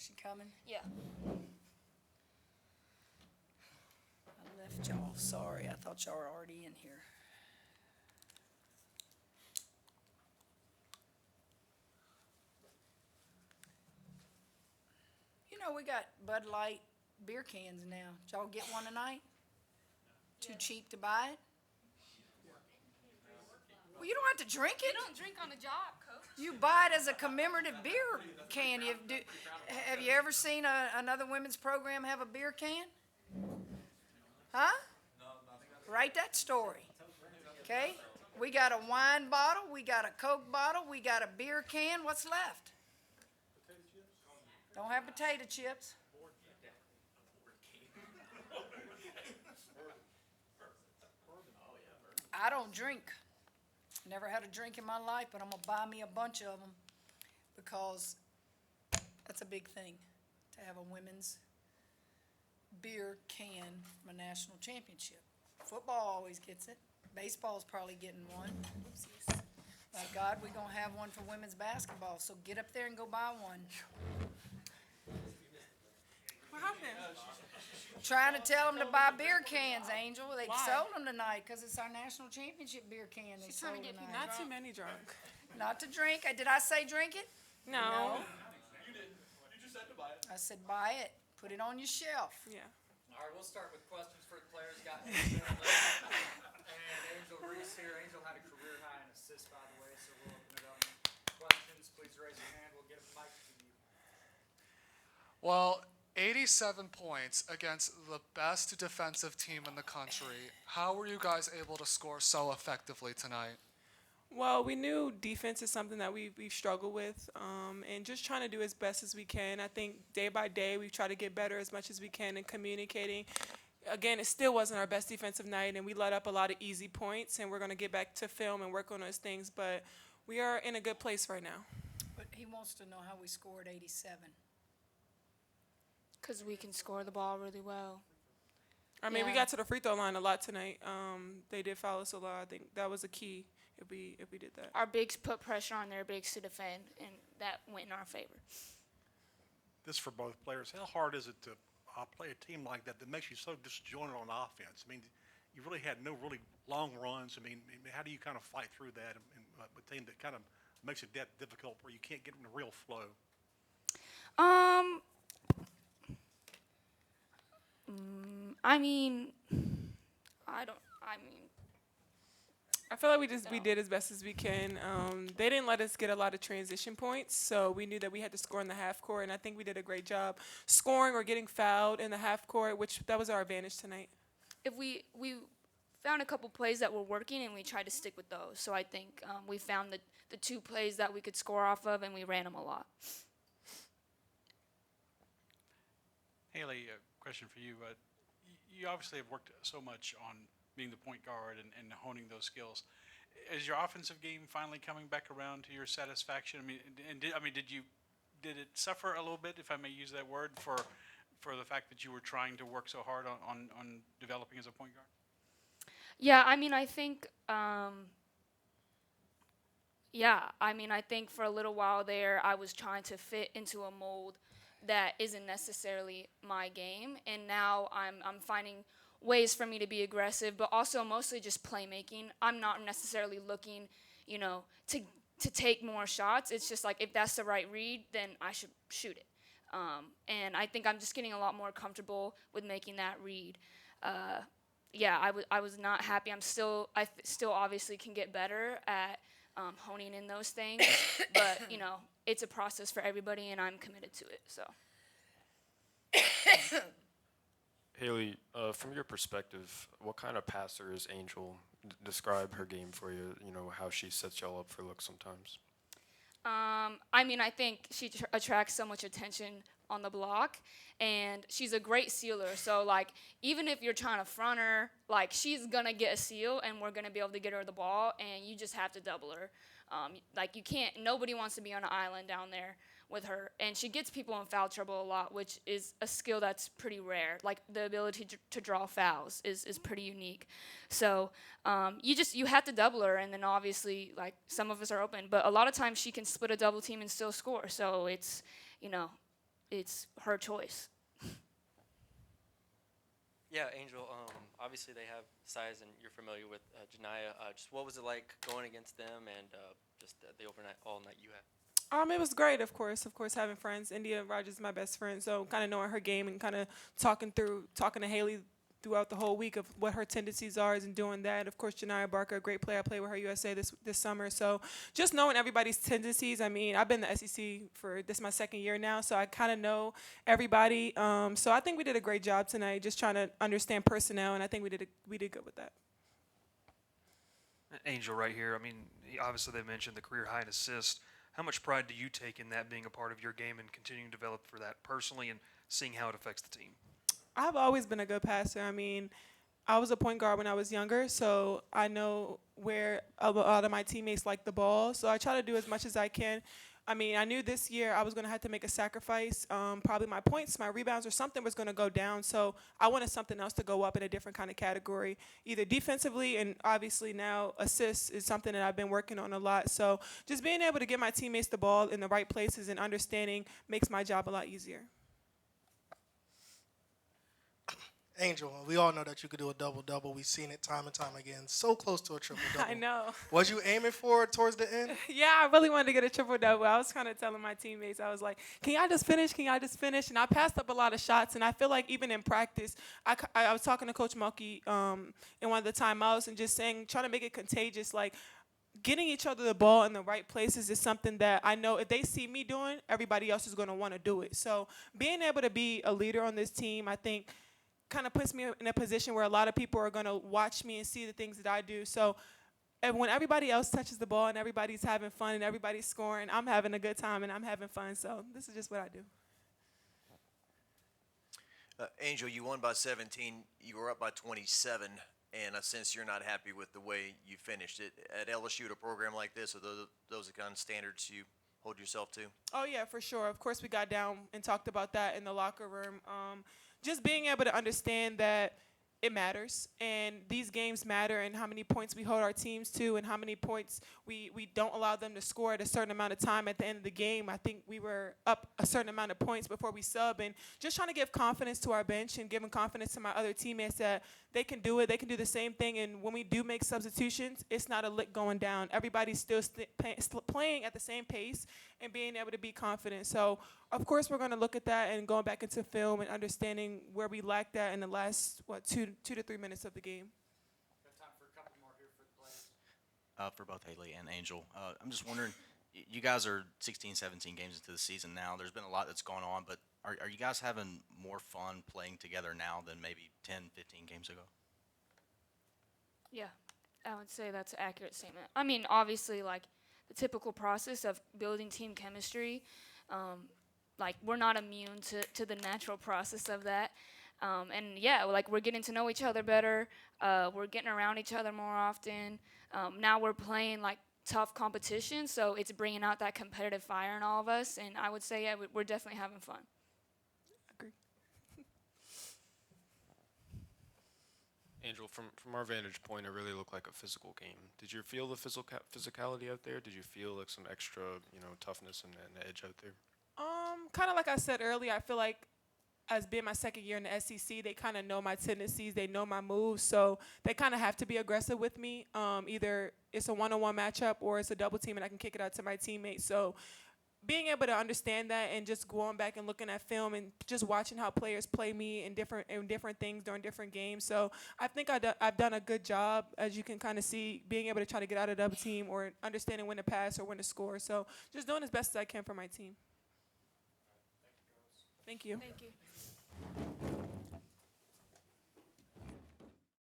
She coming? Yeah. I left y'all. Sorry, I thought y'all were already in here. You know, we got Bud Light beer cans now. Did y'all get one tonight? Too cheap to buy it? Well, you don't have to drink You it. don't drink on the job, Coach. You buy it as a commemorative beer can. Have you ever seen another women's program have a beer can? Huh? Write that story. Okay? We got a wine bottle, we got a Coke bottle, we got a beer can. What's left? Don't have potato chips. I don't drink. Never had a drink in my life, but I'm going to buy me a bunch of them because that's a big thing to have a women's beer can from a national championship. Football always gets it. Baseball's probably getting one. By God, we're going to have one for women's basketball, so get up there and go buy one. What happened? Trying to tell them to buy beer cans, Angel. They Why? sold them tonight because it's our national championship beer can they She's trying sold to get people tonight. Not too many drunk. Not to drink. Did I say drink it? No. You did. You just said to buy it. I said buy it. Put it on your shelf. Yeah. All right, we'll start with questions for the players. Got and Angel Reese here. Angel had a career high in assists, by the way, so we'll open it up. Questions, please raise your hand. We'll get a mic to you. Well, 87 points against the best defensive team in the country. How were you guys able to score so effectively tonight? Well, we knew defense is something that we've struggled with, and just trying to do as best as we can. I think day by day we try to get better as much as we can in communicating. Again, it still wasn't our best defensive night, and we let up a lot of easy points, and we're going to get back to film and work on those things, but we are in a good place right now. But he wants to know how we scored 87. Because we can score the ball really well. I mean, we Yeah. got to the free throw line a lot tonight. They did foul us a lot. I think that was a key if we did that. Our bigs put pressure on their bigs to defend, and that went in our favor. This for both players. How hard is it to play a team like that that makes you so disjointed on offense? I mean, you really had no really long runs. I mean, how do you kind of fight through that in a team that kind of makes it that difficult where you can't get in the real flow? I mean, I feel like we did as best as we can. They didn't let us get a lot of transition points, so we knew that we had to score in the half court, and I think we did a great job scoring or getting fouled in the half court, which that was our advantage tonight. if we found a couple plays that were working, and we tried to stick with those. So I think we found the two plays that we could score off of, and we ran them a lot. Hailey, a question for you. You obviously have worked so much on being the point guard and honing those skills. Is your offensive game finally coming back around to your satisfaction? I mean, did it suffer a little bit, if I may use that word, for the fact that you were trying to work so hard on developing as a point guard? Yeah, I mean, I think for a little while there, I was trying to fit into a mold that isn't necessarily my game, and now I'm finding ways for me to be aggressive, but also mostly just playmaking. I'm not necessarily looking, to take more shots. It's just like if that's the right read, then I should shoot it. And I think I'm just getting a lot more comfortable with making that read. I was not happy. I still obviously can get better at honing in those things, but it's a process for everybody, and I'm committed to it. So. Hailey, from your perspective, what kind of passer is Angel? Describe her game for you, how she sets y'all up for looks sometimes. I think she attracts so much attention on the block, and she's a great sealer. So, even if you're trying to front her, she's going to get a seal, and we're going to be able to get her the ball, and you just have to double her. You can't – nobody wants to be on an island down there with her. And she gets people in foul trouble a lot, which is a skill that's pretty rare. The ability to draw fouls is pretty unique. So you have to double her, and then obviously, some of us are open. But a lot of times she can split a double team and still score. So it's, it's her choice. Yeah, Angel. Obviously they have size, and you're familiar with Janiyah. Just what was it like going against them, and just the overnight all night you had? It was great, of course, having friends. India Rogers is my best friend, so kind of knowing her game and kind of talking to Hailey throughout the whole week of what her tendencies are and doing that. Of course, Janiyah Barker, a great player. I played with her USA this summer. So just knowing everybody's tendencies. I mean, I've been in the SEC for this is my second year now, so I kind of know everybody. So I think we did a great job tonight, just trying to understand personnel, and I think we did good with that. Angel right here. I mean, obviously they mentioned the career high in assists. How much pride do you take in that being a part of your game and continuing to develop for that personally and seeing how it affects the team? I've always been a good passer. I mean, I was a point guard when I was younger, so I know where a lot of my teammates like the ball. So I try to do as much as I can. I mean, I knew this year I was going to have to make a sacrifice. Probably my points, my rebounds, or something was going to go down. So I wanted something else to go up in a different kind of category, either defensively, and obviously now assists is something that I've been working on a lot. So just being able to get my teammates the ball in the right places and understanding makes my job a lot easier. Angel, we all know that you could do a double-double. We've seen it time and time again. So close to a triple-double. I know. Was you aiming for it towards the end? Yeah, I really wanted to get a triple-double. I was kind of telling my teammates, I was like, can y'all just finish? Can y'all just finish? And I passed up a lot of shots, and I feel like even in practice, I was talking to Coach Mulkey in one of the timeouts and just saying, trying to make it contagious, like, getting each other the ball in the right places is something that I know if they see me doing, everybody else is going to want to do it. So being able to be a leader on this team, I think, kind of puts me in a position where a lot of people are going to watch me and see the things that I do. So and when everybody else touches the ball and everybody's having fun and everybody's scoring, I'm having a good time and I'm having fun. So this is just what I do. Angel, you won by 17. You were up by 27. And I sense you're not happy with the way you finished it. At LSU, at a program like this, are those the kind of standards you hold yourself to? Oh, yeah, for sure. Of course, we got down and talked about that in the locker room. Just being able to understand that it matters, and these games matter, and how many points we hold our teams to, and how many points we don't allow them to score at a certain amount of time at the end of the game. I think we were up a certain amount of points before we sub, and just trying to give confidence to our bench and giving confidence to my other teammates that they can do it. They can do the same thing, and when we do make substitutions, it's not a lick going down. Everybody's still playing at the same pace and being able to be confident. So, of course, we're going to look at that and going back into film and understanding where we lacked that in the last, 2 to 3 minutes of the game. Got time for a couple more here for the players. For both Hailey and Angel. I'm just wondering, you guys are 16, 17 games into the season now. There's been a lot that's gone on, but are you guys having more fun playing together now than maybe 10, 15 games ago? Yeah, I would say that's an accurate statement. I mean, obviously, like, the typical process of building team chemistry, like, we're not immune to the natural process of that. And, yeah, like, we're getting to know each other better. We're getting around each other more often. Now we're playing, like, tough competition, so it's bringing out that competitive fire in all of us. And I would say, yeah, we're definitely having fun. Agree. Angel, from our vantage point, it really looked like a physical game. Did you feel the physicality out there? Did you feel like some extra, toughness and edge out there? Kind of like I said earlier, I feel like as being my second year in the SEC, they kind of know my tendencies, they know my moves, so they kind of have to be aggressive with me. Either it's a one-on-one matchup or it's a double team and I can kick it out to my teammates. So being able to understand that and just going back and looking at film and just watching how players play me in different things during different games. So I think I've done a good job, as you can kind of see, being able to try to get out of the double team or understanding when to pass or when to score. So just doing as best as I can for my team. Thank you. Thank you.